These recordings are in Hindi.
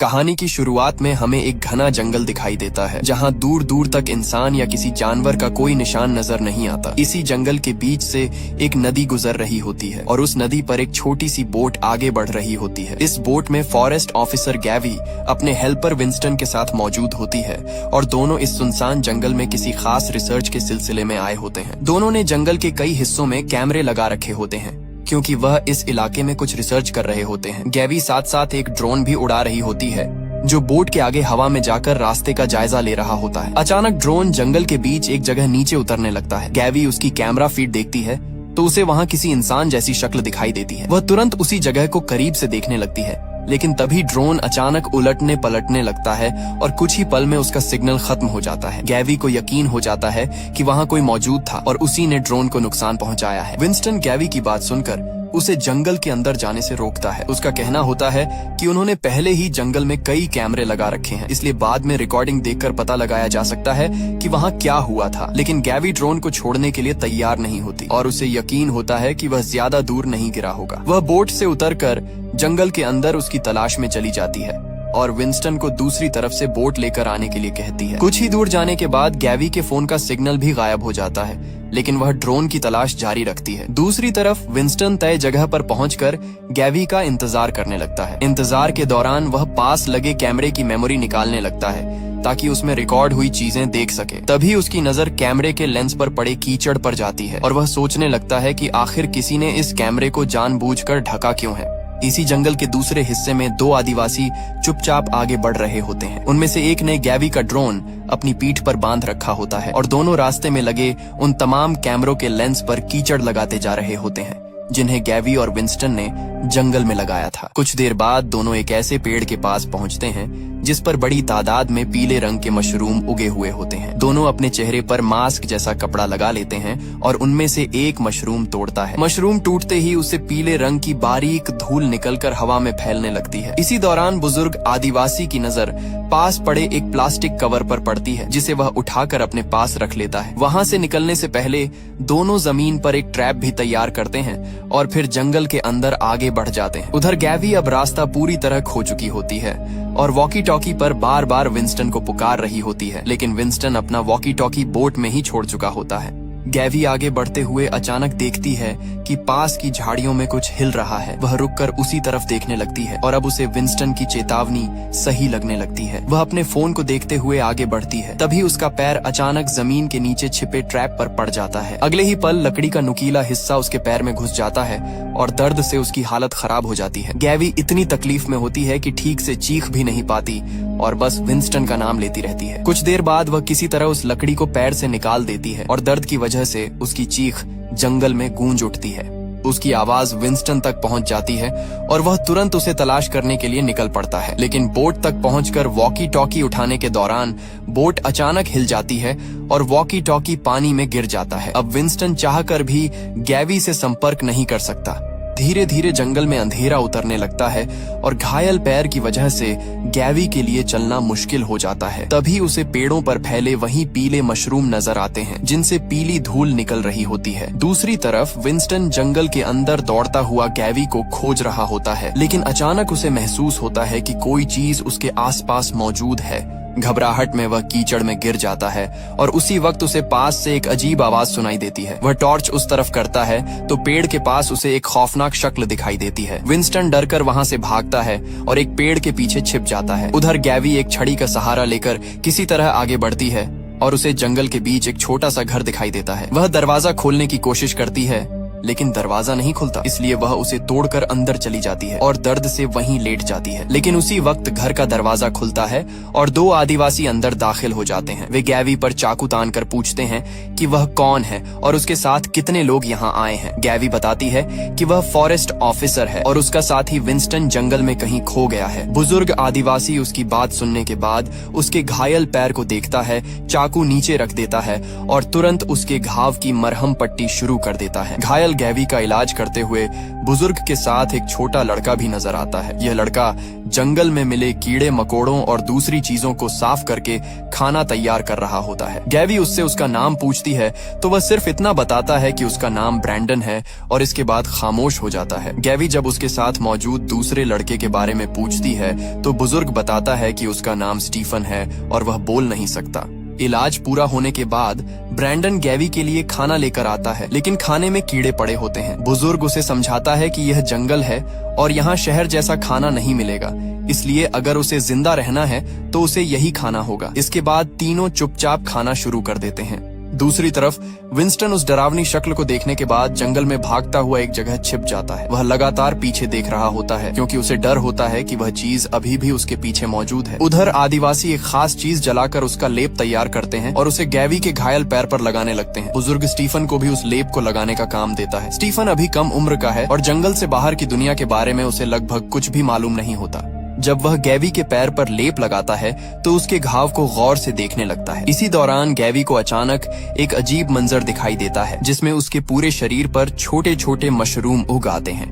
कहानी की शुरुआत में हमें एक घना जंगल दिखाई देता है जहां दूर दूर तक इंसान या किसी जानवर का कोई निशान नजर नहीं आता। इसी जंगल के बीच से एक नदी गुजर रही होती है और उस नदी पर एक छोटी सी बोट आगे बढ़ रही होती है। इस बोट में फॉरेस्ट ऑफिसर गैवी अपने हेल्पर विंस्टन के साथ मौजूद होती है और दोनों इस सुनसान जंगल में किसी खास रिसर्च के सिलसिले में आए होते हैं। दोनों ने जंगल के कई हिस्सों में कैमरे लगा रखे होते हैं क्योंकि वह इस इलाके में कुछ रिसर्च कर रहे होते हैं। गैवी साथ साथ एक ड्रोन भी उड़ा रही होती है जो बोट के आगे हवा में जाकर रास्ते का जायजा ले रहा होता है। अचानक ड्रोन जंगल के बीच एक जगह नीचे उतरने लगता है। गैवी उसकी कैमरा फीड देखती है तो उसे वहाँ किसी इंसान जैसी शक्ल दिखाई देती है। वह तुरंत उसी जगह को करीब से देखने लगती है, लेकिन तभी ड्रोन अचानक उलटने पलटने लगता है और कुछ ही पल में उसका सिग्नल खत्म हो जाता है। गैवी को यकीन हो जाता है कि वहाँ कोई मौजूद था और उसी ने ड्रोन को नुकसान पहुँचाया है। विंस्टन गैवी की बात सुनकर उसे जंगल के अंदर जाने से रोकता है। उसका कहना होता है कि उन्होंने पहले ही जंगल में कई कैमरे लगा रखे हैं, इसलिए बाद में रिकॉर्डिंग देखकर पता लगाया जा सकता है कि वहाँ क्या हुआ था। लेकिन गैवी ड्रोन को छोड़ने के लिए तैयार नहीं होती और उसे यकीन होता है कि वह ज्यादा दूर नहीं गिरा होगा। वह बोट से उतरकर जंगल के अंदर उसकी तलाश में चली जाती है और विंस्टन को दूसरी तरफ से बोट लेकर आने के लिए कहती है। कुछ ही दूर जाने के बाद गैवी के फोन का सिग्नल भी गायब हो जाता है, लेकिन वह ड्रोन की तलाश जारी रखती है। दूसरी तरफ विंस्टन तय जगह पर पहुंचकर गैवी का इंतजार करने लगता है। इंतजार के दौरान वह पास लगे कैमरे की मेमोरी निकालने लगता है ताकि उसमें रिकॉर्ड हुई चीजें देख सके। तभी उसकी नजर कैमरे के लेंस पर पड़े कीचड़ पर जाती है और वह सोचने लगता है कि आखिर किसी ने इस कैमरे को जानबूझकर ढका क्यों है। इसी जंगल के दूसरे हिस्से में दो आदिवासी चुपचाप आगे बढ़ रहे होते हैं। उनमें से एक ने गैवी का ड्रोन अपनी पीठ पर बांध रखा होता है और दोनों रास्ते में लगे उन तमाम कैमरों के लेंस पर कीचड़ लगाते जा रहे होते हैं जिन्हें गैवी और विंस्टन ने जंगल में लगाया था। कुछ देर बाद दोनों एक ऐसे पेड़ के पास पहुंचते हैं जिस पर बड़ी तादाद में पीले रंग के मशरूम उगे हुए होते हैं। दोनों अपने चेहरे पर मास्क जैसा कपड़ा लगा लेते हैं और उनमें से एक मशरूम तोड़ता है। मशरूम टूटते ही उससे पीले रंग की बारीक धूल निकलकर हवा में फैलने लगती है। इसी दौरान बुजुर्ग आदिवासी की नजर पास पड़े एक प्लास्टिक कवर पर पड़ती है जिसे वह उठाकर अपने पास रख लेता है। वहाँ से निकलने से पहले दोनों जमीन पर एक ट्रैप भी तैयार करते हैं और फिर जंगल के अंदर आगे बढ़ जाते हैं। उधर गैवी अब रास्ता पूरी तरह खो चुकी होती है और वॉकी टॉकी पर बार बार विंस्टन को पुकार रही होती है, लेकिन विंस्टन अपना वॉकी टॉकी बोट में ही छोड़ चुका होता है। गैवी आगे बढ़ते हुए अचानक देखती है कि पास की झाड़ियों में कुछ हिल रहा है। वह रुककर उसी तरफ देखने लगती है और अब उसे विंस्टन की चेतावनी सही लगने लगती है। वह अपने फोन को देखते हुए आगे बढ़ती है, तभी उसका पैर अचानक जमीन के नीचे छिपे ट्रैप पर पड़ जाता है। अगले ही पल लकड़ी का नुकीला हिस्सा उसके पैर में घुस जाता है और दर्द से उसकी हालत खराब हो जाती है। गैवी इतनी तकलीफ में होती है कि ठीक से चीख भी नहीं पाती और बस विंस्टन का नाम लेती रहती है। कुछ देर बाद वह किसी तरह उस लकड़ी को पैर से निकाल देती है और दर्द की वजह से उसकी चीख जंगल में गूंज उठती है। उसकी आवाज विंस्टन तक पहुंच जाती है और वह तुरंत उसे तलाश करने के लिए निकल पड़ता है, लेकिन बोट तक पहुंचकर वॉकी टॉकी उठाने के दौरान बोट अचानक हिल जाती है और वॉकी टॉकी पानी में गिर जाता है। अब विंस्टन चाहकर भी गैवी से संपर्क नहीं कर सकता। धीरे धीरे जंगल में अंधेरा उतरने लगता है और घायल पैर की वजह से गैवी के लिए चलना मुश्किल हो जाता है। तभी उसे पेड़ों पर फैले वही पीले मशरूम नजर आते हैं जिनसे पीली धूल निकल रही होती है। दूसरी तरफ विंस्टन जंगल के अंदर दौड़ता हुआ गैवी को खोज रहा होता है, लेकिन अचानक उसे महसूस होता है कि कोई चीज उसके आसपास मौजूद है। घबराहट में वह कीचड़ में गिर जाता है और उसी वक्त उसे पास से एक अजीब आवाज सुनाई देती है। वह टॉर्च उस तरफ करता है तो पेड़ के पास उसे एक खौफनाक शक्ल दिखाई देती है। विंस्टन डरकर वहां से भागता है और एक पेड़ के पीछे छिप जाता है। उधर गैवी एक छड़ी का सहारा लेकर किसी तरह आगे बढ़ती है और उसे जंगल के बीच एक छोटा सा घर दिखाई देता है। वह दरवाजा खोलने की कोशिश करती है, लेकिन दरवाजा नहीं खुलता, इसलिए वह उसे तोड़कर अंदर चली जाती है और दर्द से वहीं लेट जाती है। लेकिन उसी वक्त घर का दरवाजा खुलता है और दो आदिवासी अंदर दाखिल हो जाते हैं। वे गैवी पर चाकू तानकर पूछते हैं कि वह कौन है और उसके साथ कितने लोग यहाँ आए हैं। गैवी बताती है कि वह फॉरेस्ट ऑफिसर है और उसका साथी विंस्टन जंगल में कहीं खो गया है। बुजुर्ग आदिवासी उसकी बात सुनने के बाद उसके घायल पैर को देखता है, चाकू नीचे रख देता है और तुरंत उसके घाव की मरहम पट्टी शुरू कर देता है। घायल घायल गैवी का इलाज करते हुए बुजुर्ग के साथ एक छोटा लड़का भी नजर आता है। यह लड़का जंगल में मिले कीड़े मकोड़ों और दूसरी चीजों को साफ करके खाना तैयार कर रहा होता है। गैवी उससे उसका नाम पूछती है तो वह सिर्फ इतना बताता है कि उसका नाम ब्रैंडन है और इसके बाद खामोश हो जाता है। गैवी जब उसके साथ मौजूद दूसरे लड़के के बारे में पूछती है तो बुजुर्ग बताता है कि उसका नाम स्टीफन है और वह बोल नहीं सकता। इलाज पूरा होने के बाद ब्रैंडन गैवी के लिए खाना लेकर आता है, लेकिन खाने में कीड़े पड़े होते हैं। बुजुर्ग उसे समझाता है कि यह जंगल है और यहाँ शहर जैसा खाना नहीं मिलेगा, इसलिए अगर उसे जिंदा रहना है तो उसे यही खाना होगा। इसके बाद तीनों चुपचाप खाना शुरू कर देते हैं। दूसरी तरफ विंस्टन उस डरावनी शक्ल को देखने के बाद जंगल में भागता हुआ एक जगह छिप जाता है। वह लगातार पीछे देख रहा होता है क्योंकि उसे डर होता है कि वह चीज अभी भी उसके पीछे मौजूद है। उधर आदिवासी एक खास चीज जलाकर उसका लेप तैयार करते हैं और उसे गैवी के घायल पैर पर लगाने लगते हैं। बुजुर्ग स्टीफन को भी उस लेप को लगाने का काम देता है। स्टीफन अभी कम उम्र का है और जंगल से बाहर की दुनिया के बारे में उसे लगभग कुछ भी मालूम नहीं होता। जब वह गैवी के पैर पर लेप लगाता है तो उसके घाव को गौर से देखने लगता है। इसी दौरान गैवी को अचानक एक अजीब मंजर दिखाई देता है जिसमें उसके पूरे शरीर पर छोटे छोटे मशरूम उग आते हैं।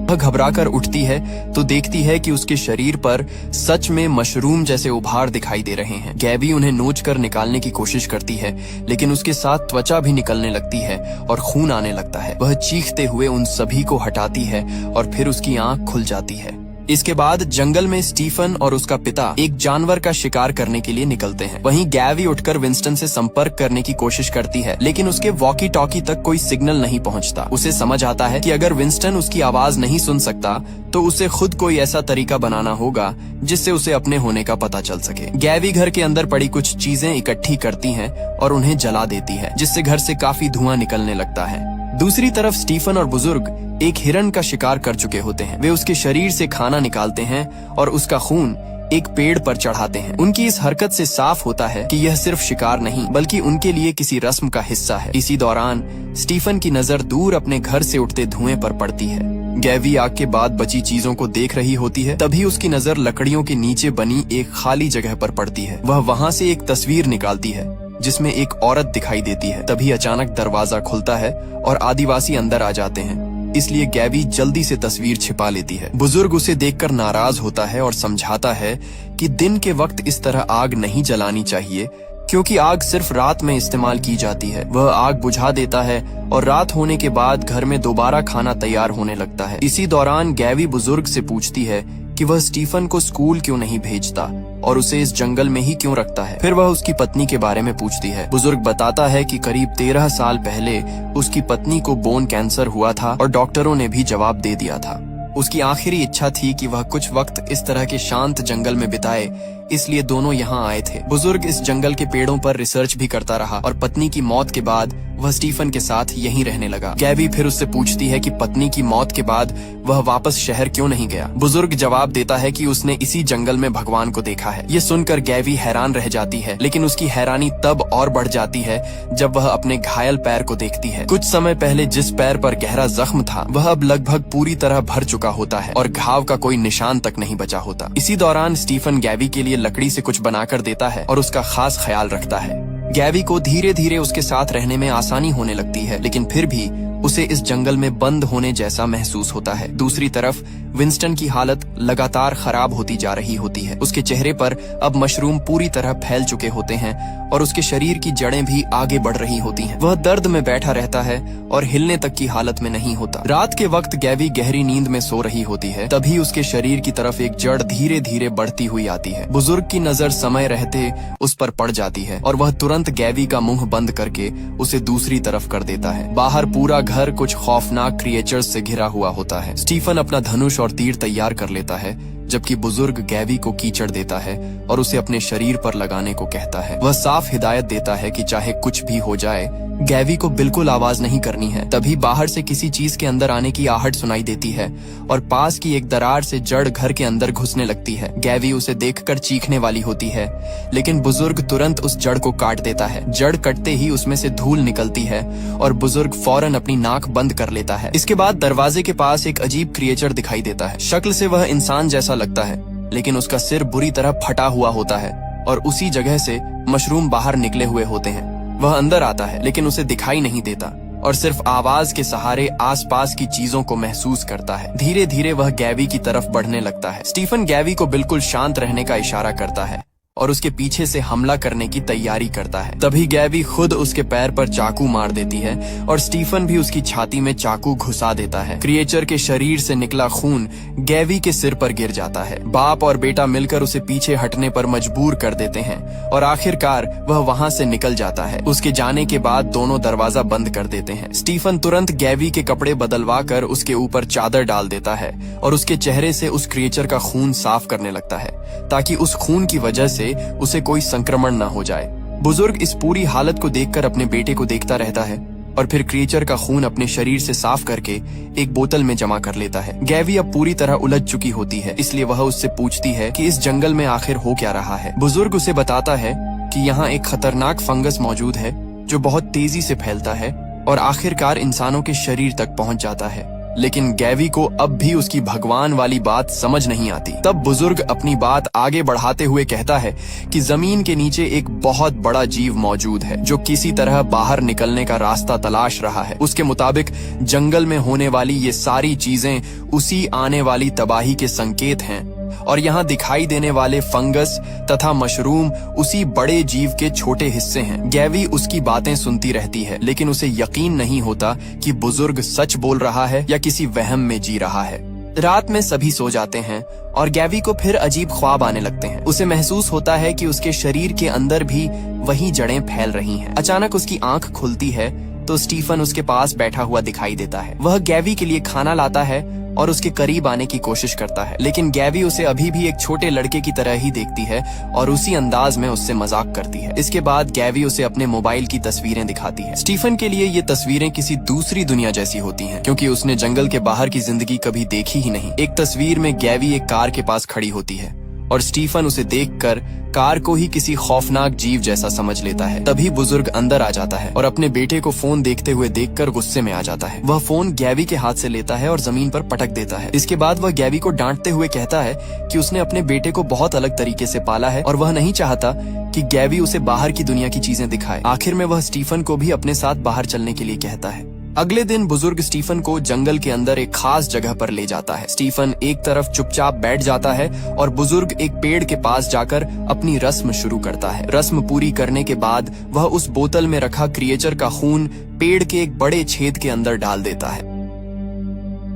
वह घबराकर उठती है तो देखती है कि उसके शरीर पर सच में मशरूम जैसे उभार दिखाई दे रहे हैं। गैवी उन्हें नोच कर निकालने की कोशिश करती है, लेकिन उसके साथ त्वचा भी निकलने लगती है और खून आने लगता है। वह चीखते हुए उन सभी को हटाती है और फिर उसकी आंख खुल जाती है। इसके बाद जंगल में स्टीफन और उसका पिता एक जानवर का शिकार करने के लिए निकलते हैं। वहीं गैवी उठकर विंस्टन से संपर्क करने की कोशिश करती है, लेकिन उसके वॉकी टॉकी तक कोई सिग्नल नहीं पहुंचता। उसे समझ आता है कि अगर विंस्टन उसकी आवाज नहीं सुन सकता तो उसे खुद कोई ऐसा तरीका बनाना होगा जिससे उसे अपने होने का पता चल सके। गैवी घर के अंदर पड़ी कुछ चीजें इकट्ठी करती है और उन्हें जला देती है, जिससे घर से काफी धुआं निकलने लगता है। दूसरी तरफ स्टीफन और बुजुर्ग एक हिरण का शिकार कर चुके होते हैं। वे उसके शरीर से खाना निकालते हैं और उसका खून एक पेड़ पर चढ़ाते हैं। उनकी इस हरकत से साफ होता है कि यह सिर्फ शिकार नहीं बल्कि उनके लिए किसी रस्म का हिस्सा है। इसी दौरान स्टीफन की नजर दूर अपने घर से उठते धुएं पर पड़ती है। गैवी आग के बाद बची चीजों को देख रही होती है, तभी उसकी नजर लकड़ियों के नीचे बनी एक खाली जगह पर पड़ती है। वह वहाँ से एक तस्वीर निकालती है जिसमें एक औरत दिखाई देती है। तभी अचानक दरवाजा खुलता है और आदिवासी अंदर आ जाते हैं, इसलिए गैवी जल्दी से तस्वीर छिपा लेती है। बुजुर्ग उसे देखकर नाराज होता है और समझाता है कि दिन के वक्त इस तरह आग नहीं जलानी चाहिए क्योंकि आग सिर्फ रात में इस्तेमाल की जाती है। वह आग बुझा देता है और रात होने के बाद घर में दोबारा खाना तैयार होने लगता है। इसी दौरान गैवी बुजुर्ग से पूछती है कि वह स्टीफन को स्कूल क्यों नहीं भेजता और उसे इस जंगल में ही क्यों रखता है। फिर वह उसकी पत्नी के बारे में पूछती है। बुजुर्ग बताता है कि करीब 13 साल पहले उसकी पत्नी को बोन कैंसर हुआ था और डॉक्टरों ने भी जवाब दे दिया था। उसकी आखिरी इच्छा थी कि वह कुछ वक्त इस तरह के शांत जंगल में बिताए, इसलिए दोनों यहाँ आए थे। बुजुर्ग इस जंगल के पेड़ों पर रिसर्च भी करता रहा और पत्नी की मौत के बाद वह स्टीफन के साथ यहीं रहने लगा। गैवी फिर उससे पूछती है कि पत्नी की मौत के बाद वह वापस शहर क्यों नहीं गया। बुजुर्ग जवाब देता है कि उसने इसी जंगल में भगवान को देखा है। ये सुनकर गैवी हैरान रह जाती है, लेकिन उसकी हैरानी तब और बढ़ जाती है जब वह अपने घायल पैर को देखती है। कुछ समय पहले जिस पैर पर गहरा जख्म था वह अब लगभग पूरी तरह भर चुका होता है और घाव का कोई निशान तक नहीं बचा होता। इसी दौरान स्टीफन गैवी के लिए लकड़ी से कुछ बनाकर देता है और उसका खास ख्याल रखता है। गैवी को धीरे धीरे उसके साथ रहने में आसानी होने लगती है, लेकिन फिर भी उसे इस जंगल में बंद होने जैसा महसूस होता है। दूसरी तरफ विंस्टन की हालत लगातार खराब होती जा रही होती है। उसके चेहरे पर अब मशरूम पूरी तरह फैल चुके होते हैं और उसके शरीर की जड़ें भी आगे बढ़ रही होती हैं। वह दर्द में बैठा रहता है और हिलने तक की हालत में नहीं होता। रात के वक्त गैवी गहरी नींद में सो रही होती है, तभी उसके शरीर की तरफ एक जड़ धीरे धीरे बढ़ती हुई आती है। बुजुर्ग की नजर समय रहते उस पर पड़ जाती है और वह तुरंत गैवी का मुंह बंद करके उसे दूसरी तरफ कर देता है। बाहर पूरा घर कुछ खौफनाक क्रिएचर्स से घिरा हुआ होता है। स्टीफन अपना धनुष और तीर तैयार कर लेता है, जबकि बुजुर्ग गैवी को कीचड़ देता है और उसे अपने शरीर पर लगाने को कहता है। वह साफ हिदायत देता है कि चाहे कुछ भी हो जाए गैवी को बिल्कुल आवाज नहीं करनी है। तभी बाहर से किसी चीज के अंदर आने की आहट सुनाई देती है और पास की एक दरार से जड़ घर के अंदर घुसने लगती है। गैवी उसे देखकर चीखने वाली होती है, लेकिन बुजुर्ग तुरंत उस जड़ को काट देता है। जड़ कटते ही उसमें से धूल निकलती है और बुजुर्ग फौरन अपनी नाक बंद कर लेता है। इसके बाद दरवाजे के पास एक अजीब क्रिएचर दिखाई देता है। शक्ल से वह इंसान जैसा लगता है, लेकिन उसका सिर बुरी तरह फटा हुआ होता है और उसी जगह से मशरूम बाहर निकले हुए होते हैं। वह अंदर आता है, लेकिन उसे दिखाई नहीं देता और सिर्फ आवाज के सहारे आसपास की चीजों को महसूस करता है। धीरे धीरे वह गैवी की तरफ बढ़ने लगता है। स्टीफन गैवी को बिल्कुल शांत रहने का इशारा करता है और उसके पीछे से हमला करने की तैयारी करता है। तभी गैवी खुद उसके पैर पर चाकू मार देती है और स्टीफन भी उसकी छाती में चाकू घुसा देता है। क्रिएचर के शरीर से निकला खून गैवी के सिर पर गिर जाता है। बाप और बेटा मिलकर उसे पीछे हटने पर मजबूर कर देते हैं और आखिरकार वह वहां से निकल जाता है। उसके जाने के बाद दोनों दरवाजा बंद कर देते हैं। स्टीफन तुरंत गैवी के कपड़े बदलवा कर उसके ऊपर चादर डाल देता है और उसके चेहरे से उस क्रिएचर का खून साफ करने लगता है ताकि उस खून की वजह से उसे कोई संक्रमण न हो जाए। बुजुर्ग इस पूरी हालत को देखकर अपने बेटे को देखता रहता है और फिर क्रिएचर का खून अपने शरीर से साफ करके एक बोतल में जमा कर लेता है। गैवी अब पूरी तरह उलझ चुकी होती है, इसलिए वह उससे पूछती है कि इस जंगल में आखिर हो क्या रहा है। बुजुर्ग उसे बताता है कि यहाँ एक खतरनाक फंगस मौजूद है जो बहुत तेजी से फैलता है और आखिरकार इंसानों के शरीर तक पहुँच जाता है। लेकिन गैवी को अब भी उसकी भगवान वाली बात समझ नहीं आती। तब बुजुर्ग अपनी बात आगे बढ़ाते हुए कहता है कि जमीन के नीचे एक बहुत बड़ा जीव मौजूद है जो किसी तरह बाहर निकलने का रास्ता तलाश रहा है। उसके मुताबिक जंगल में होने वाली ये सारी चीजें उसी आने वाली तबाही के संकेत हैं और यहाँ दिखाई देने वाले फंगस तथा मशरूम उसी बड़े जीव के छोटे हिस्से हैं। गैवी उसकी बातें सुनती रहती है, लेकिन उसे यकीन नहीं होता कि बुजुर्ग सच बोल रहा है या किसी वहम में जी रहा है। रात में सभी सो जाते हैं और गैवी को फिर अजीब ख्वाब आने लगते हैं। उसे महसूस होता है कि उसके शरीर के अंदर भी वही जड़ें फैल रही हैं। अचानक उसकी आंख खुलती है तो स्टीफन उसके पास बैठा हुआ दिखाई देता है। वह गैवी के लिए खाना लाता है और उसके करीब आने की कोशिश करता है, लेकिन गैवी उसे अभी भी एक छोटे लड़के की तरह ही देखती है और उसी अंदाज में उससे मजाक करती है। इसके बाद गैवी उसे अपने मोबाइल की तस्वीरें दिखाती है। स्टीफन के लिए ये तस्वीरें किसी दूसरी दुनिया जैसी होती हैं, क्योंकि उसने जंगल के बाहर की जिंदगी कभी देखी ही नहीं। एक तस्वीर में गैवी एक कार के पास खड़ी होती है और स्टीफन उसे देखकर कार को ही किसी खौफनाक जीव जैसा समझ लेता है। तभी बुजुर्ग अंदर आ जाता है और अपने बेटे को फोन देखते हुए देखकर गुस्से में आ जाता है। वह फोन गैवी के हाथ से लेता है और जमीन पर पटक देता है। इसके बाद वह गैवी को डांटते हुए कहता है कि उसने अपने बेटे को बहुत अलग तरीके से पाला है और वह नहीं चाहता कि गैवी उसे बाहर की दुनिया की चीजें दिखाए। आखिर में वह स्टीफन को भी अपने साथ बाहर चलने के लिए कहता है। अगले दिन बुजुर्ग स्टीफन को जंगल के अंदर एक खास जगह पर ले जाता है। स्टीफन एक तरफ चुपचाप बैठ जाता है और बुजुर्ग एक पेड़ के पास जाकर अपनी रस्म शुरू करता है। रस्म पूरी करने के बाद वह उस बोतल में रखा क्रिएचर का खून पेड़ के एक बड़े छेद के अंदर डाल देता है।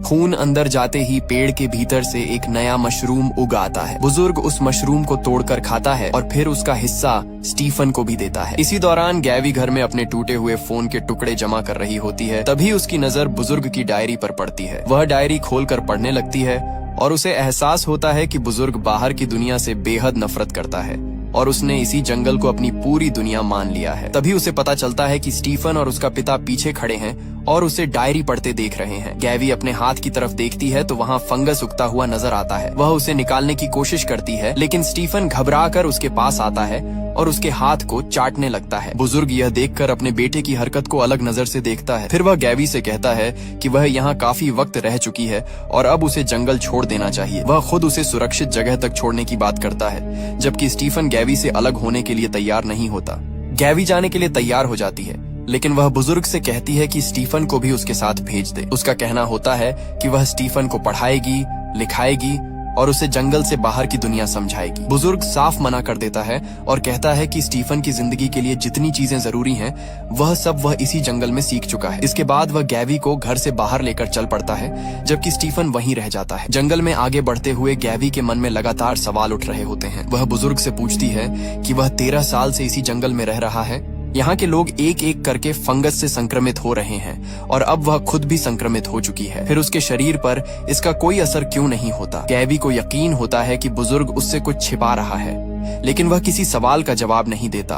खून अंदर जाते ही पेड़ के भीतर से एक नया मशरूम उग आता है। बुजुर्ग उस मशरूम को तोड़कर खाता है और फिर उसका हिस्सा स्टीफन को भी देता है। इसी दौरान गैवी घर में अपने टूटे हुए फोन के टुकड़े जमा कर रही होती है। तभी उसकी नजर बुजुर्ग की डायरी पर पड़ती है। वह डायरी खोलकर पढ़ने लगती है और उसे एहसास होता है कि बुजुर्ग बाहर की दुनिया से बेहद नफरत करता है और उसने इसी जंगल को अपनी पूरी दुनिया मान लिया है। तभी उसे पता चलता है कि स्टीफन और उसका पिता पीछे खड़े हैं और उसे डायरी पढ़ते देख रहे हैं। गैवी अपने हाथ की तरफ देखती है तो वहाँ फंगस उगता हुआ नजर आता है। वह उसे निकालने की कोशिश करती है, लेकिन स्टीफन घबराकर उसके पास आता है और उसके हाथ को चाटने लगता है। बुजुर्ग यह देखकर अपने बेटे की हरकत को अलग नजर से देखता है। फिर वह गैवी से कहता है कि वह यहाँ काफी वक्त रह चुकी है और अब उसे जंगल छोड़ देना चाहिए। वह खुद उसे सुरक्षित जगह तक छोड़ने की बात करता है, जबकि स्टीफन गैवी से अलग होने के लिए तैयार नहीं होता। गैवी जाने के लिए तैयार हो जाती है, लेकिन वह बुजुर्ग से कहती है कि स्टीफन को भी उसके साथ भेज दे। उसका कहना होता है कि वह स्टीफन को पढ़ाएगी, लिखाएगी और उसे जंगल से बाहर की दुनिया समझाएगी। बुजुर्ग साफ मना कर देता है और कहता है कि स्टीफन की जिंदगी के लिए जितनी चीजें जरूरी हैं, वह सब वह इसी जंगल में सीख चुका है। इसके बाद वह गैवी को घर से बाहर लेकर चल पड़ता है, जबकि स्टीफन वहीं रह जाता है। जंगल में आगे बढ़ते हुए गैवी के मन में लगातार सवाल उठ रहे होते हैं। वह बुजुर्ग से पूछती है कि वह 13 साल से इसी जंगल में रह रहा है। यहाँ के लोग एक एक करके फंगस से संक्रमित हो रहे हैं और अब वह खुद भी संक्रमित हो चुकी है। फिर उसके शरीर पर इसका कोई असर क्यों नहीं होता? गैवी को यकीन होता है कि बुजुर्ग उससे कुछ छिपा रहा है, लेकिन वह किसी सवाल का जवाब नहीं देता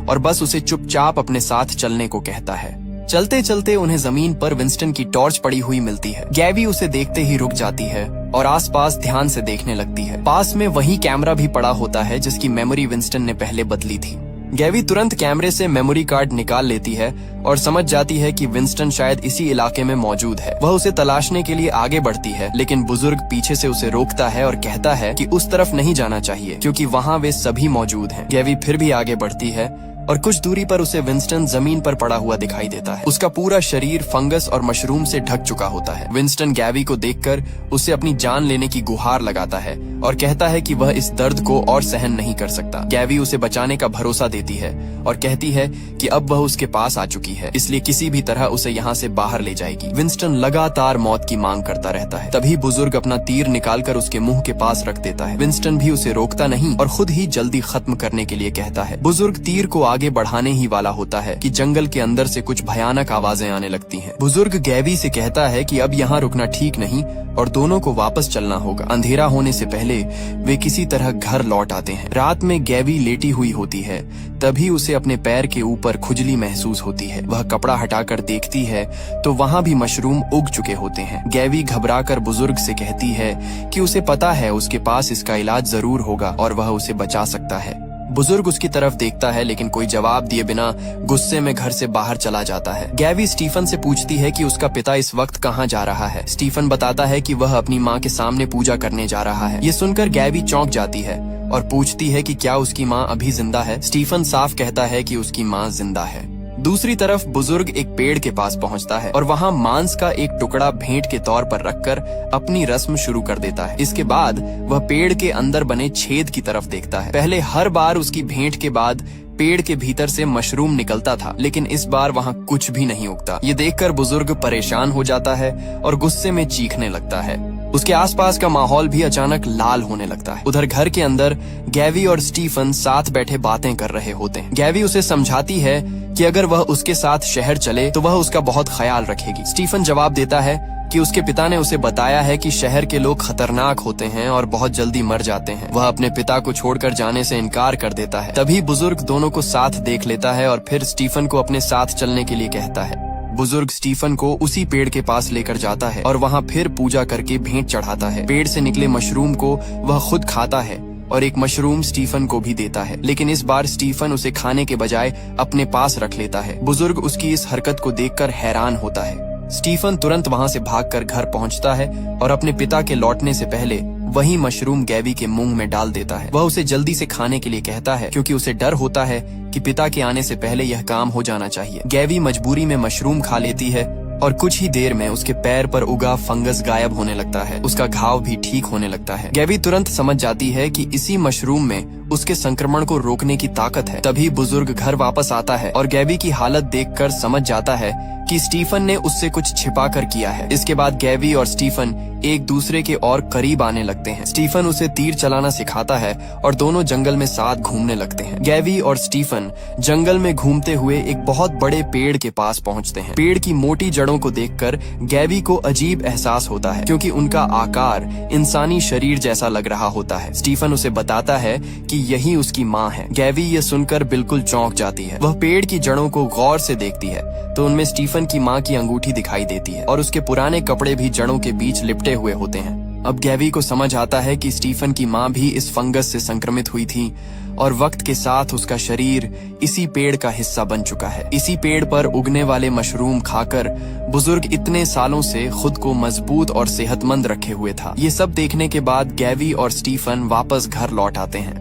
और बस उसे चुपचाप अपने साथ चलने को कहता है। चलते चलते उन्हें जमीन पर विंस्टन की टॉर्च पड़ी हुई मिलती है। गैवी उसे देखते ही रुक जाती है और आसपास ध्यान से देखने लगती है। पास में वही कैमरा भी पड़ा होता है जिसकी मेमोरी विंस्टन ने पहले बदली थी। गैवी तुरंत कैमरे से मेमोरी कार्ड निकाल लेती है और समझ जाती है कि विंस्टन शायद इसी इलाके में मौजूद है। वह उसे तलाशने के लिए आगे बढ़ती है, लेकिन बुजुर्ग पीछे से उसे रोकता है और कहता है कि उस तरफ नहीं जाना चाहिए क्योंकि वहाँ वे सभी मौजूद हैं। गैवी फिर भी आगे बढ़ती है, और कुछ दूरी पर उसे विंस्टन जमीन पर पड़ा हुआ दिखाई देता है। उसका पूरा शरीर फंगस और मशरूम से ढक चुका होता है। विंस्टन गैवी को देखकर उसे अपनी जान लेने की गुहार लगाता है और कहता है कि वह इस दर्द को और सहन नहीं कर सकता। गैवी उसे बचाने का भरोसा देती है और कहती है कि अब वह उसके पास आ चुकी है, इसलिए किसी भी तरह उसे यहाँ से बाहर ले जाएगी। विंस्टन लगातार मौत की मांग करता रहता है। तभी बुजुर्ग अपना तीर निकालकर उसके मुंह के पास रख देता है। विंस्टन भी उसे रोकता नहीं और खुद ही जल्दी खत्म करने के लिए कहता है। बुजुर्ग तीर को आगे बढ़ाने ही वाला होता है कि जंगल के अंदर से कुछ भयानक आवाजें आने लगती हैं। बुजुर्ग गैवी से कहता है कि अब यहाँ रुकना ठीक नहीं और दोनों को वापस चलना होगा। अंधेरा होने से पहले वे किसी तरह घर लौट आते हैं। रात में गैवी लेटी हुई होती है, तभी उसे अपने पैर के ऊपर खुजली महसूस होती है। वह कपड़ा हटाकर देखती है तो वहाँ भी मशरूम उग चुके होते हैं। गैवी घबराकर बुजुर्ग से कहती है कि उसे पता है उसके पास इसका इलाज जरूर होगा और वह उसे बचा सकता है। बुजुर्ग उसकी तरफ देखता है लेकिन कोई जवाब दिए बिना गुस्से में घर से बाहर चला जाता है। गैवी स्टीफन से पूछती है कि उसका पिता इस वक्त कहाँ जा रहा है। स्टीफन बताता है कि वह अपनी माँ के सामने पूजा करने जा रहा है। ये सुनकर गैवी चौंक जाती है और पूछती है कि क्या उसकी माँ अभी जिंदा है। स्टीफन साफ कहता है कि उसकी माँ जिंदा है। दूसरी तरफ बुजुर्ग एक पेड़ के पास पहुंचता है और वहां मांस का एक टुकड़ा भेंट के तौर पर रखकर अपनी रस्म शुरू कर देता है। इसके बाद वह पेड़ के अंदर बने छेद की तरफ देखता है। पहले हर बार उसकी भेंट के बाद पेड़ के भीतर से मशरूम निकलता था, लेकिन इस बार वहाँ कुछ भी नहीं उगता। ये देखकर बुजुर्ग परेशान हो जाता है और गुस्से में चीखने लगता है। उसके आसपास का माहौल भी अचानक लाल होने लगता है। उधर घर के अंदर गैवी और स्टीफन साथ बैठे बातें कर रहे होते हैं। गैवी उसे समझाती है कि अगर वह उसके साथ शहर चले तो वह उसका बहुत ख्याल रखेगी। स्टीफन जवाब देता है कि उसके पिता ने उसे बताया है कि शहर के लोग खतरनाक होते हैं और बहुत जल्दी मर जाते हैं। वह अपने पिता को छोड़कर जाने से इनकार कर देता है। तभी बुजुर्ग दोनों को साथ देख लेता है और फिर स्टीफन को अपने साथ चलने के लिए कहता है। बुजुर्ग स्टीफन को उसी पेड़ के पास लेकर जाता है और वहाँ फिर पूजा करके भेंट चढ़ाता है। पेड़ से निकले मशरूम को वह खुद खाता है और एक मशरूम स्टीफन को भी देता है, लेकिन इस बार स्टीफन उसे खाने के बजाय अपने पास रख लेता है। बुजुर्ग उसकी इस हरकत को देखकर हैरान होता है। स्टीफन तुरंत वहाँ से भागकर घर पहुँचता है और अपने पिता के लौटने से पहले वही मशरूम गैवी के मुंह में डाल देता है। वह उसे जल्दी से खाने के लिए कहता है क्योंकि उसे डर होता है कि पिता के आने से पहले यह काम हो जाना चाहिए। गैवी मजबूरी में मशरूम खा लेती है और कुछ ही देर में उसके पैर पर उगा फंगस गायब होने लगता है। उसका घाव भी ठीक होने लगता है। गैवी तुरंत समझ जाती है कि इसी मशरूम में उसके संक्रमण को रोकने की ताकत है। तभी बुजुर्ग घर वापस आता है और गैवी की हालत देखकर समझ जाता है कि स्टीफन ने उससे कुछ छिपा कर किया है। इसके बाद गैवी और स्टीफन एक दूसरे के और करीब आने लगते हैं। स्टीफन उसे तीर चलाना सिखाता है और दोनों जंगल में साथ घूमने लगते हैं। गैवी और स्टीफन जंगल में घूमते हुए एक बहुत बड़े पेड़ के पास पहुंचते हैं। पेड़ की मोटी जड़ों को देखकर गैवी को अजीब एहसास होता है क्योंकि उनका आकार इंसानी शरीर जैसा लग रहा होता है। स्टीफन उसे बताता है कि यही उसकी माँ है। गैवी ये सुनकर बिल्कुल चौंक जाती है। वह पेड़ की जड़ों को गौर से देखती है तो उनमें स्टीफन की माँ की अंगूठी दिखाई देती है और उसके पुराने कपड़े भी जड़ों के बीच लिपटे हुए होते हैं। अब गैवी को समझ आता है कि स्टीफन की माँ भी इस फंगस से संक्रमित हुई थी और वक्त के साथ उसका शरीर इसी पेड़ का हिस्सा बन चुका है। इसी पेड़ पर उगने वाले मशरूम खाकर बुजुर्ग इतने सालों से खुद को मजबूत और सेहतमंद रखे हुए था। ये सब देखने के बाद गैवी और स्टीफन वापस घर लौट आते हैं।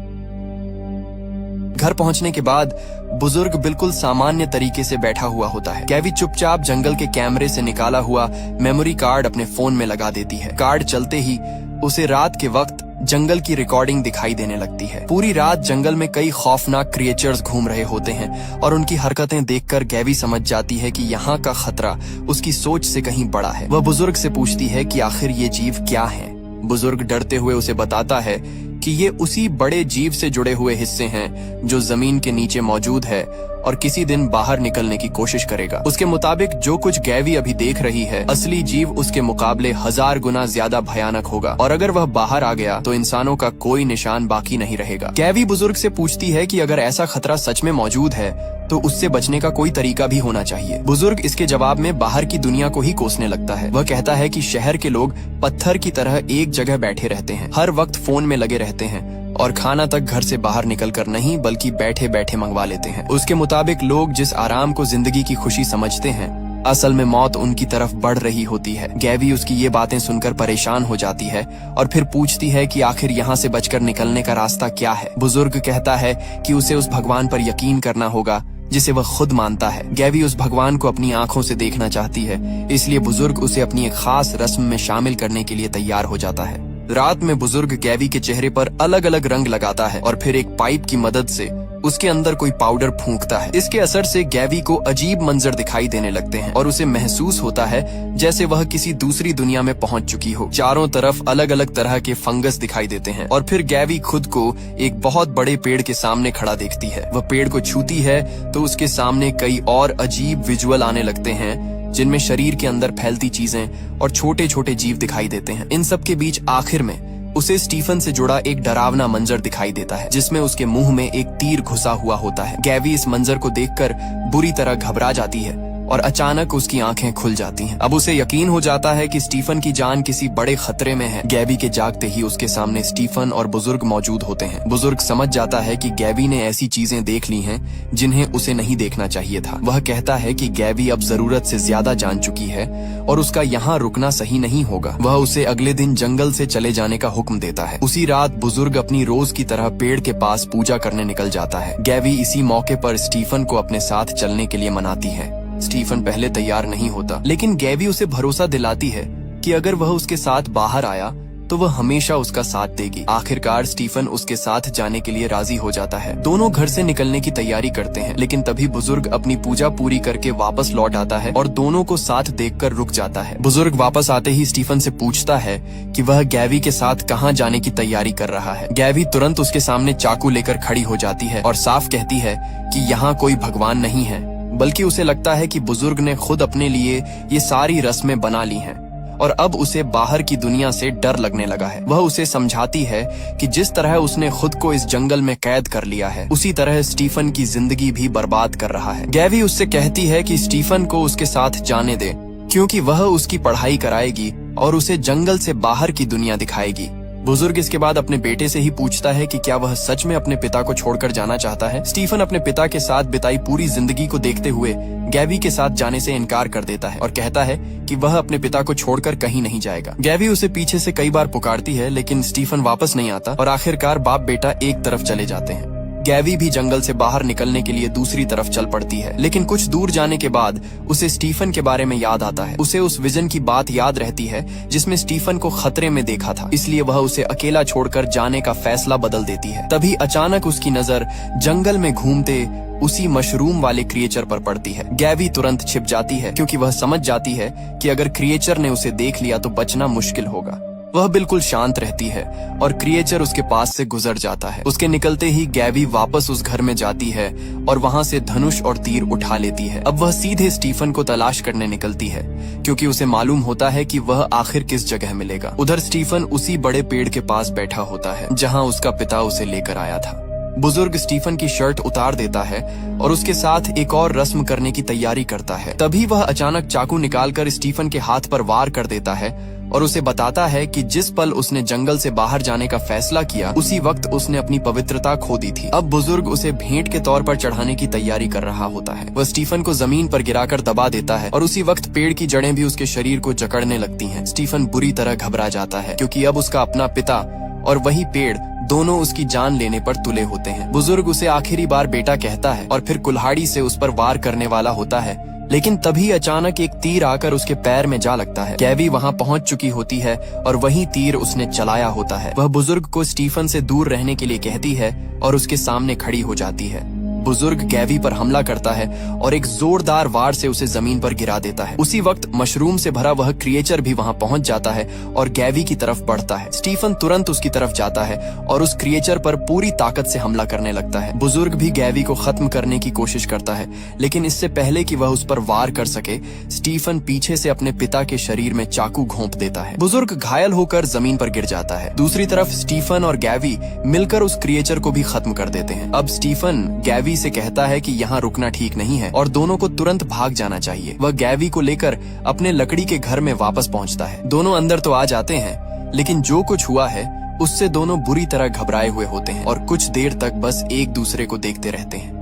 घर पहुंचने के बाद बुजुर्ग बिल्कुल सामान्य तरीके से बैठा हुआ होता है। गैवी चुपचाप जंगल के कैमरे से निकाला हुआ मेमोरी कार्ड अपने फोन में लगा देती है। कार्ड चलते ही उसे रात के वक्त जंगल की रिकॉर्डिंग दिखाई देने लगती है। पूरी रात जंगल में कई खौफनाक क्रिएचर्स घूम रहे होते हैं और उनकी हरकतें देखकर गैवी समझ जाती है कि यहाँ का खतरा उसकी सोच से कहीं बड़ा है। वह बुजुर्ग से पूछती है कि आखिर ये जीव क्या हैं। बुजुर्ग डरते हुए उसे बताता है कि ये उसी बड़े जीव से जुड़े हुए हिस्से हैं जो जमीन के नीचे मौजूद है और किसी दिन बाहर निकलने की कोशिश करेगा। उसके मुताबिक जो कुछ गैवी अभी देख रही है, असली जीव उसके मुकाबले 1000 गुना ज्यादा भयानक होगा और अगर वह बाहर आ गया तो इंसानों का कोई निशान बाकी नहीं रहेगा। गैवी बुजुर्ग से पूछती है कि अगर ऐसा खतरा सच में मौजूद है तो उससे बचने का कोई तरीका भी होना चाहिए। बुजुर्ग इसके जवाब में बाहर की दुनिया को ही कोसने लगता है। वह कहता है कि शहर के लोग पत्थर की तरह एक जगह बैठे रहते हैं, हर वक्त फोन में लगे रहते हैं और खाना तक घर से बाहर निकलकर नहीं बल्कि बैठे बैठे मंगवा लेते हैं। उसके मुताबिक लोग जिस आराम को जिंदगी की खुशी समझते हैं असल में मौत उनकी तरफ बढ़ रही होती है। गैवी उसकी ये बातें सुनकर परेशान हो जाती है और फिर पूछती है कि आखिर यहाँ से बचकर निकलने का रास्ता क्या है। बुजुर्ग कहता है कि उसे उस भगवान पर यकीन करना होगा जिसे वह खुद मानता है। गैवी उस भगवान को अपनी आंखों से देखना चाहती है, इसलिए बुजुर्ग उसे अपनी एक खास रस्म में शामिल करने के लिए तैयार हो जाता है। रात में बुजुर्ग गैवी के चेहरे पर अलग अलग रंग लगाता है और फिर एक पाइप की मदद से उसके अंदर कोई पाउडर फूंकता है। इसके असर से गैवी को अजीब मंजर दिखाई देने लगते हैं और उसे महसूस होता है जैसे वह किसी दूसरी दुनिया में पहुंच चुकी हो। चारों तरफ अलग अलग तरह के फंगस दिखाई देते हैं और फिर गैवी खुद को एक बहुत बड़े पेड़ के सामने खड़ा देखती है। वह पेड़ को छूती है तो उसके सामने कई और अजीब विजुअल आने लगते हैं जिनमें शरीर के अंदर फैलती चीजें और छोटे छोटे जीव दिखाई देते हैं। इन सब के बीच आखिर में उसे स्टीफन से जुड़ा एक डरावना मंजर दिखाई देता है जिसमें उसके मुंह में एक तीर घुसा हुआ होता है। गैवी इस मंजर को देखकर बुरी तरह घबरा जाती है और अचानक उसकी आंखें खुल जाती हैं। अब उसे यकीन हो जाता है कि स्टीफन की जान किसी बड़े खतरे में है। गैवी के जागते ही उसके सामने स्टीफन और बुजुर्ग मौजूद होते हैं। बुजुर्ग समझ जाता है कि गैवी ने ऐसी चीजें देख ली हैं जिन्हें उसे नहीं देखना चाहिए था। वह कहता है कि गैवी अब जरूरत से ज्यादा जान चुकी है और उसका यहाँ रुकना सही नहीं होगा। वह उसे अगले दिन जंगल से चले जाने का हुक्म देता है। उसी रात बुजुर्ग अपनी रोज की तरह पेड़ के पास पूजा करने निकल जाता है। गैवी इसी मौके पर स्टीफन को अपने साथ चलने के लिए मनाती है। स्टीफन पहले तैयार नहीं होता, लेकिन गैवी उसे भरोसा दिलाती है कि अगर वह उसके साथ बाहर आया तो वह हमेशा उसका साथ देगी। आखिरकार स्टीफन उसके साथ जाने के लिए राजी हो जाता है। दोनों घर से निकलने की तैयारी करते हैं, लेकिन तभी बुजुर्ग अपनी पूजा पूरी करके वापस लौट आता है और दोनों को साथ देखकर रुक जाता है। बुजुर्ग वापस आते ही स्टीफन से पूछता है कि वह गैवी के साथ कहाँ जाने की तैयारी कर रहा है। गैवी तुरंत उसके सामने चाकू लेकर खड़ी हो जाती है और साफ कहती है कि यहाँ कोई भगवान नहीं है, बल्कि उसे लगता है कि बुजुर्ग ने खुद अपने लिए ये सारी रस्में बना ली हैं और अब उसे बाहर की दुनिया से डर लगने लगा है। वह उसे समझाती है कि जिस तरह उसने खुद को इस जंगल में कैद कर लिया है, उसी तरह स्टीफन की जिंदगी भी बर्बाद कर रहा है। गैवी उससे कहती है कि स्टीफन को उसके साथ जाने दे, क्योंकि वह उसकी पढ़ाई कराएगी और उसे जंगल से बाहर की दुनिया दिखाएगी। बुजुर्ग इसके बाद अपने बेटे से ही पूछता है कि क्या वह सच में अपने पिता को छोड़कर जाना चाहता है। स्टीफन अपने पिता के साथ बिताई पूरी जिंदगी को देखते हुए गैवी के साथ जाने से इनकार कर देता है और कहता है कि वह अपने पिता को छोड़कर कहीं नहीं जाएगा। गैवी उसे पीछे से कई बार पुकारती है, लेकिन स्टीफन वापस नहीं आता और आखिरकार बाप बेटा एक तरफ चले जाते हैं। गैवी भी जंगल से बाहर निकलने के लिए दूसरी तरफ चल पड़ती है, लेकिन कुछ दूर जाने के बाद उसे स्टीफन के बारे में याद आता है। उसे उस विजन की बात याद रहती है जिसमें स्टीफन को खतरे में देखा था, इसलिए वह उसे अकेला छोड़कर जाने का फैसला बदल देती है। तभी अचानक उसकी नजर जंगल में घूमते उसी मशरूम वाले क्रिएचर पर पड़ती है। गैवी तुरंत छिप जाती है क्योंकि वह समझ जाती है कि अगर क्रिएचर ने उसे देख लिया तो बचना मुश्किल होगा। वह बिल्कुल शांत रहती है और क्रिएचर उसके पास से गुजर जाता है। उसके निकलते ही गैवी वापस उस घर में जाती है और वहां से धनुष और तीर उठा लेती है। अब वह सीधे स्टीफन को तलाश करने निकलती है क्योंकि उसे मालूम होता है कि वह आखिर किस जगह मिलेगा। उधर स्टीफन उसी बड़े पेड़ के पास बैठा होता है जहां उसका पिता उसे लेकर आया था। बुजुर्ग स्टीफन की शर्ट उतार देता है और उसके साथ एक और रस्म करने की तैयारी करता है। तभी वह अचानक चाकू निकालकर स्टीफन के हाथ पर वार कर देता है और उसे बताता है कि जिस पल उसने जंगल से बाहर जाने का फैसला किया, उसी वक्त उसने अपनी पवित्रता खो दी थी। अब बुजुर्ग उसे भेंट के तौर पर चढ़ाने की तैयारी कर रहा होता है। वह स्टीफन को जमीन पर गिराकर दबा देता है और उसी वक्त पेड़ की जड़ें भी उसके शरीर को जकड़ने लगती हैं। स्टीफन बुरी तरह घबरा जाता है क्योंकि अब उसका अपना पिता और वही पेड़ दोनों उसकी जान लेने पर तुले होते हैं। बुजुर्ग उसे आखिरी बार बेटा कहता है और फिर कुल्हाड़ी से उस पर वार करने वाला होता है, लेकिन तभी अचानक एक तीर आकर उसके पैर में जा लगता है। गैवी वहां पहुंच चुकी होती है और वही तीर उसने चलाया होता है। वह बुजुर्ग को स्टीफन से दूर रहने के लिए कहती है और उसके सामने खड़ी हो जाती है। बुजुर्ग गैवी पर हमला करता है और एक जोरदार वार से उसे जमीन पर गिरा देता है। उसी वक्त मशरूम से भरा वह क्रिएचर भी वहां पहुंच जाता है और गैवी की तरफ बढ़ता है। स्टीफन तुरंत उसकी तरफ जाता है और उस क्रिएचर पर पूरी ताकत से हमला करने लगता है। बुजुर्ग भी गैवी को खत्म करने की कोशिश करता है, लेकिन इससे पहले कि वह उस पर वार कर सके, स्टीफन पीछे से अपने पिता के शरीर में चाकू घोंप देता है। बुजुर्ग घायल होकर जमीन पर गिर जाता है। दूसरी तरफ स्टीफन और गैवी मिलकर उस क्रिएचर को भी खत्म कर देते हैं। अब स्टीफन गैवी से कहता है कि यहाँ रुकना ठीक नहीं है और दोनों को तुरंत भाग जाना चाहिए। वह गैवी को लेकर अपने लकड़ी के घर में वापस पहुंचता है। दोनों अंदर तो आ जाते हैं, लेकिन जो कुछ हुआ है उससे दोनों बुरी तरह घबराए हुए होते हैं और कुछ देर तक बस एक दूसरे को देखते रहते हैं।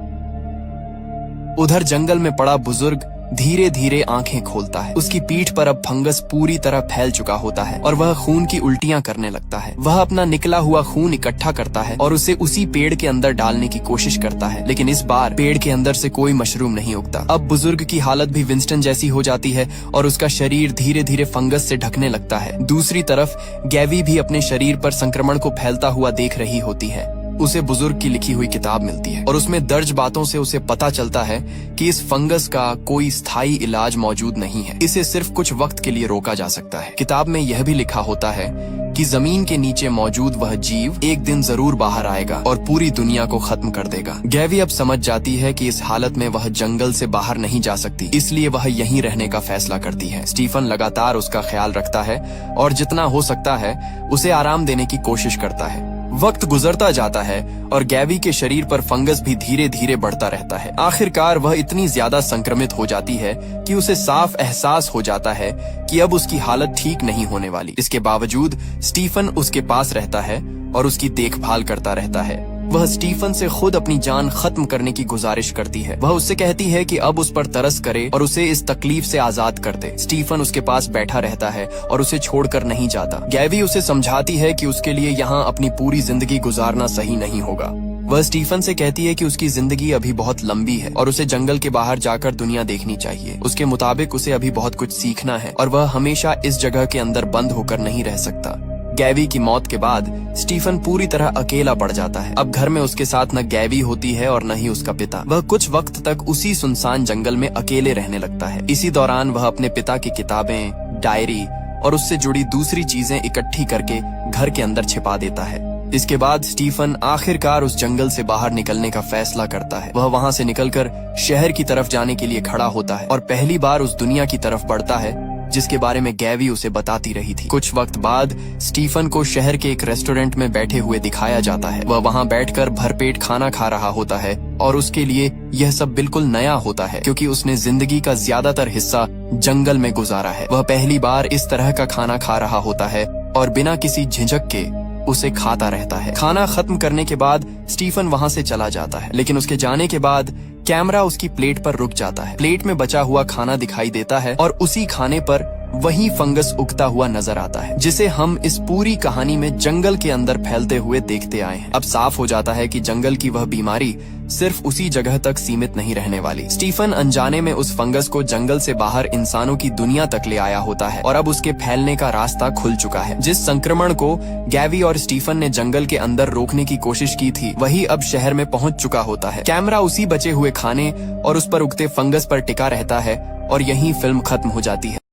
उधर जंगल में पड़ा बुजुर्ग धीरे धीरे आंखें खोलता है। उसकी पीठ पर अब फंगस पूरी तरह फैल चुका होता है और वह खून की उल्टियां करने लगता है। वह अपना निकला हुआ खून इकट्ठा करता है और उसे उसी पेड़ के अंदर डालने की कोशिश करता है, लेकिन इस बार पेड़ के अंदर से कोई मशरूम नहीं उगता। अब बुजुर्ग की हालत भी विंस्टन जैसी हो जाती है और उसका शरीर धीरे धीरे फंगस से ढकने लगता है। दूसरी तरफ गैवी भी अपने शरीर पर संक्रमण को फैलता हुआ देख रही होती है। उसे बुजुर्ग की लिखी हुई किताब मिलती है और उसमें दर्ज बातों से उसे पता चलता है कि इस फंगस का कोई स्थायी इलाज मौजूद नहीं है। इसे सिर्फ कुछ वक्त के लिए रोका जा सकता है। किताब में यह भी लिखा होता है कि जमीन के नीचे मौजूद वह जीव एक दिन जरूर बाहर आएगा और पूरी दुनिया को खत्म कर देगा। गैवी अब समझ जाती है कि इस हालत में वह जंगल से बाहर नहीं जा सकती, इसलिए वह यहीं रहने का फैसला करती है। स्टीफन लगातार उसका ख्याल रखता है और जितना हो सकता है उसे आराम देने की कोशिश करता है। वक्त गुजरता जाता है और गैवी के शरीर पर फंगस भी धीरे धीरे बढ़ता रहता है। आखिरकार वह इतनी ज्यादा संक्रमित हो जाती है कि उसे साफ एहसास हो जाता है कि अब उसकी हालत ठीक नहीं होने वाली। इसके बावजूद स्टीफन उसके पास रहता है और उसकी देखभाल करता रहता है। वह स्टीफन से खुद अपनी जान खत्म करने की गुजारिश करती है। वह उससे कहती है कि अब उस पर तरस करे और उसे इस तकलीफ से आजाद कर दे। स्टीफन उसके पास बैठा रहता है और उसे छोड़कर नहीं जाता। गैवी उसे समझाती है कि उसके लिए यहाँ अपनी पूरी जिंदगी गुजारना सही नहीं होगा। वह स्टीफन से कहती है कि उसकी जिंदगी अभी बहुत लंबी है और उसे जंगल के बाहर जाकर दुनिया देखनी चाहिए। उसके मुताबिक उसे अभी बहुत कुछ सीखना है और वह हमेशा इस जगह के अंदर बंद होकर नहीं रह सकता। गैवी की मौत के बाद स्टीफन पूरी तरह अकेला पड़ जाता है। अब घर में उसके साथ न गैवी होती है और न ही उसका पिता। वह कुछ वक्त तक उसी सुनसान जंगल में अकेले रहने लगता है। इसी दौरान वह अपने पिता की किताबें, डायरी और उससे जुड़ी दूसरी चीजें इकट्ठी करके घर के अंदर छिपा देता है। इसके बाद स्टीफन आखिरकार उस जंगल से बाहर निकलने का फैसला करता है। वह वहां से निकलकर शहर की तरफ जाने के लिए खड़ा होता है और पहली बार उस दुनिया की तरफ बढ़ता है जिसके बारे में गैवी उसे बताती रही थी। कुछ वक्त बाद स्टीफन को शहर के एक रेस्टोरेंट में बैठे हुए दिखाया जाता है। वह वहां बैठकर भरपेट खाना खा रहा होता है और उसके लिए यह सब बिल्कुल नया होता है क्योंकि उसने जिंदगी का ज्यादातर हिस्सा जंगल में गुजारा है। वह पहली बार इस तरह का खाना खा रहा होता है और बिना किसी झिझक के उसे खाता रहता है। खाना खत्म करने के बाद स्टीफन वहां से चला जाता है, लेकिन उसके जाने के बाद कैमरा उसकी प्लेट पर रुक जाता है। प्लेट में बचा हुआ खाना दिखाई देता है और उसी खाने पर वही फंगस उगता हुआ नजर आता है जिसे हम इस पूरी कहानी में जंगल के अंदर फैलते हुए देखते आए हैं। अब साफ हो जाता है कि जंगल की वह बीमारी सिर्फ उसी जगह तक सीमित नहीं रहने वाली। स्टीफन अनजाने में उस फंगस को जंगल से बाहर इंसानों की दुनिया तक ले आया होता है और अब उसके फैलने का रास्ता खुल चुका है। जिस संक्रमण को गैवी और स्टीफन ने जंगल के अंदर रोकने की कोशिश की थी वही अब शहर में पहुंच चुका होता है। कैमरा उसी बचे हुए खाने और उस पर उगते फंगस पर टिका रहता है और यहीं फिल्म खत्म हो जाती है।